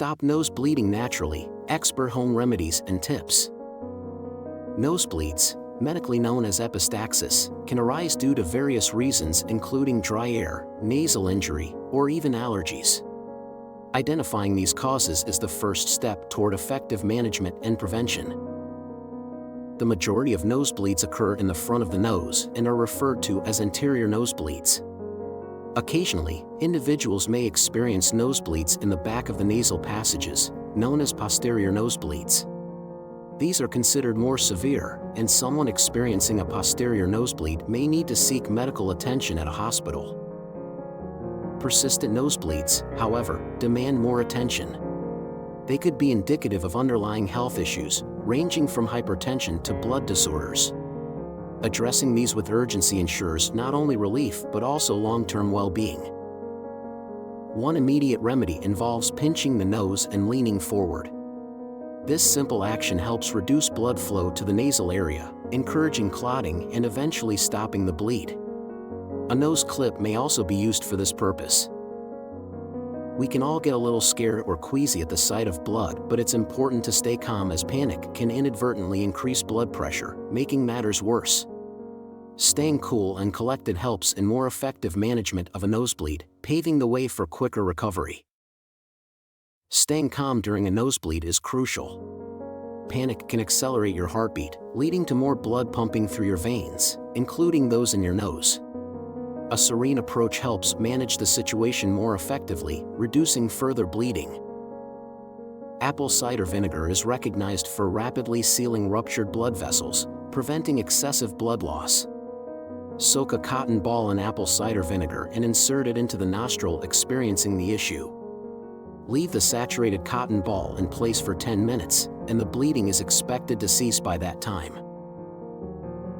Stop nose bleeding naturally, expert home remedies and tips. Nosebleeds, medically known as epistaxis, can arise due to various reasons including dry air, nasal injury, or even allergies. Identifying these causes is the first step toward effective management and prevention. The majority of nosebleeds occur in the front of the nose and are referred to as anterior nosebleeds. Occasionally, individuals may experience nosebleeds in the back of the nasal passages, known as posterior nosebleeds. These are considered more severe, and someone experiencing a posterior nosebleed may need to seek medical attention at a hospital. Persistent nosebleeds, however, demand more attention. They could be indicative of underlying health issues, ranging from hypertension to blood disorders. Addressing these with urgency ensures not only relief but also long-term well-being. One immediate remedy involves pinching the nose and leaning forward. This simple action helps reduce blood flow to the nasal area, encouraging clotting and eventually stopping the bleed. A nose clip may also be used for this purpose. We can all get a little scared or queasy at the sight of blood, but it's important to stay calm as panic can inadvertently increase blood pressure, making matters worse. Staying cool and collected helps in more effective management of a nosebleed, paving the way for quicker recovery. Staying calm during a nosebleed is crucial. Panic can accelerate your heartbeat, leading to more blood pumping through your veins, including those in your nose. A serene approach helps manage the situation more effectively, reducing further bleeding. Apple cider vinegar is recognized for rapidly sealing ruptured blood vessels, preventing excessive blood loss. Soak a cotton ball in apple cider vinegar and insert it into the nostril experiencing the issue. Leave the saturated cotton ball in place for 10 minutes, and the bleeding is expected to cease by that time.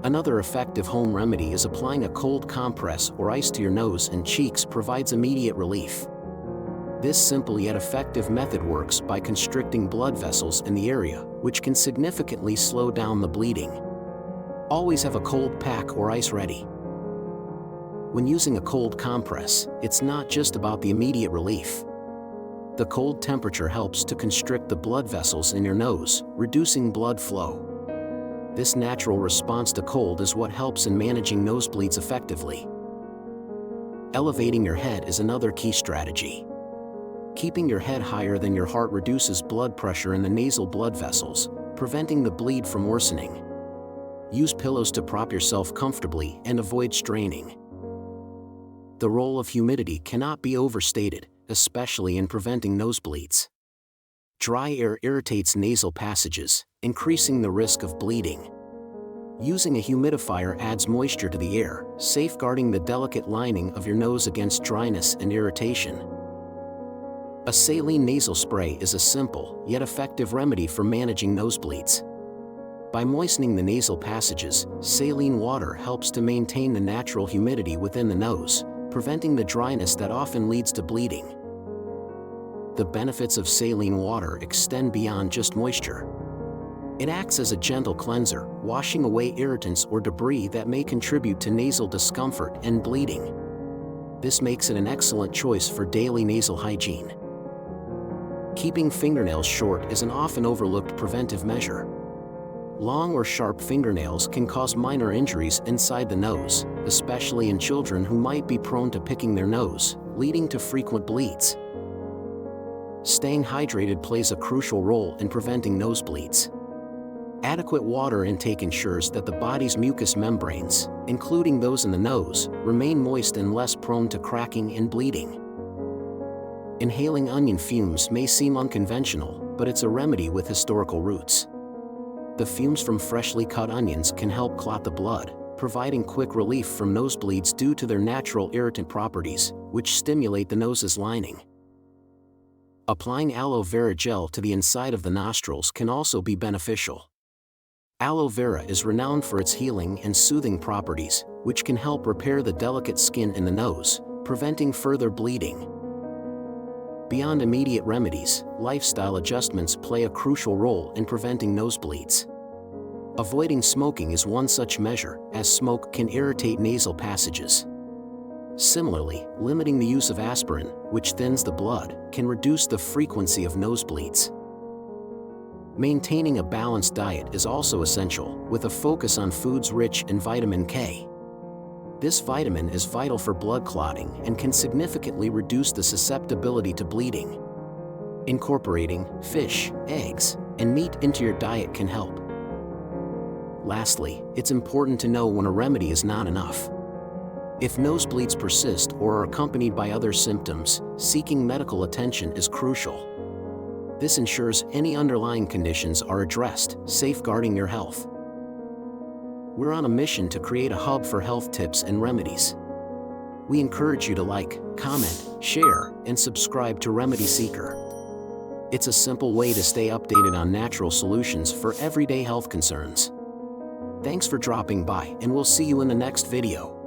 Another effective home remedy is applying a cold compress or ice to your nose and cheeks provides immediate relief. This simple yet effective method works by constricting blood vessels in the area, which can significantly slow down the bleeding. Always have a cold pack or ice ready. When using a cold compress, it's not just about the immediate relief. The cold temperature helps to constrict the blood vessels in your nose, reducing blood flow. This natural response to cold is what helps in managing nosebleeds effectively. Elevating your head is another key strategy. Keeping your head higher than your heart reduces blood pressure in the nasal blood vessels, preventing the bleed from worsening. Use pillows to prop yourself comfortably and avoid straining. The role of humidity cannot be overstated, especially in preventing nosebleeds. Dry air irritates nasal passages, increasing the risk of bleeding. Using a humidifier adds moisture to the air, safeguarding the delicate lining of your nose against dryness and irritation. A saline nasal spray is a simple, yet effective remedy for managing nosebleeds. By moistening the nasal passages, saline water helps to maintain the natural humidity within the nose, preventing the dryness that often leads to bleeding. The benefits of saline water extend beyond just moisture. It acts as a gentle cleanser, washing away irritants or debris that may contribute to nasal discomfort and bleeding. This makes it an excellent choice for daily nasal hygiene. Keeping fingernails short is an often overlooked preventive measure. Long or sharp fingernails can cause minor injuries inside the nose, especially in children who might be prone to picking their nose, leading to frequent bleeds. Staying hydrated plays a crucial role in preventing nosebleeds. Adequate water intake ensures that the body's mucous membranes, including those in the nose, remain moist and less prone to cracking and bleeding. Inhaling onion fumes may seem unconventional, but it's a remedy with historical roots. The fumes from freshly cut onions can help clot the blood, providing quick relief from nosebleeds due to their natural irritant properties, which stimulate the nose's lining. Applying aloe vera gel to the inside of the nostrils can also be beneficial. Aloe vera is renowned for its healing and soothing properties, which can help repair the delicate skin in the nose, preventing further bleeding. Beyond immediate remedies, lifestyle adjustments play a crucial role in preventing nosebleeds. Avoiding smoking is one such measure, as smoke can irritate nasal passages. Similarly, limiting the use of aspirin, which thins the blood, can reduce the frequency of nosebleeds. Maintaining a balanced diet is also essential, with a focus on foods rich in vitamin K. This vitamin is vital for blood clotting and can significantly reduce the susceptibility to bleeding. Incorporating fish, eggs, and meat into your diet can help. Lastly, it's important to know when a remedy is not enough. If nosebleeds persist or are accompanied by other symptoms, seeking medical attention is crucial. This ensures any underlying conditions are addressed, safeguarding your health. We're on a mission to create a hub for health tips and remedies. We encourage you to like, comment, share, and subscribe to Remedy Seeker. It's a simple way to stay updated on natural solutions for everyday health concerns. Thanks for dropping by, and we'll see you in the next video.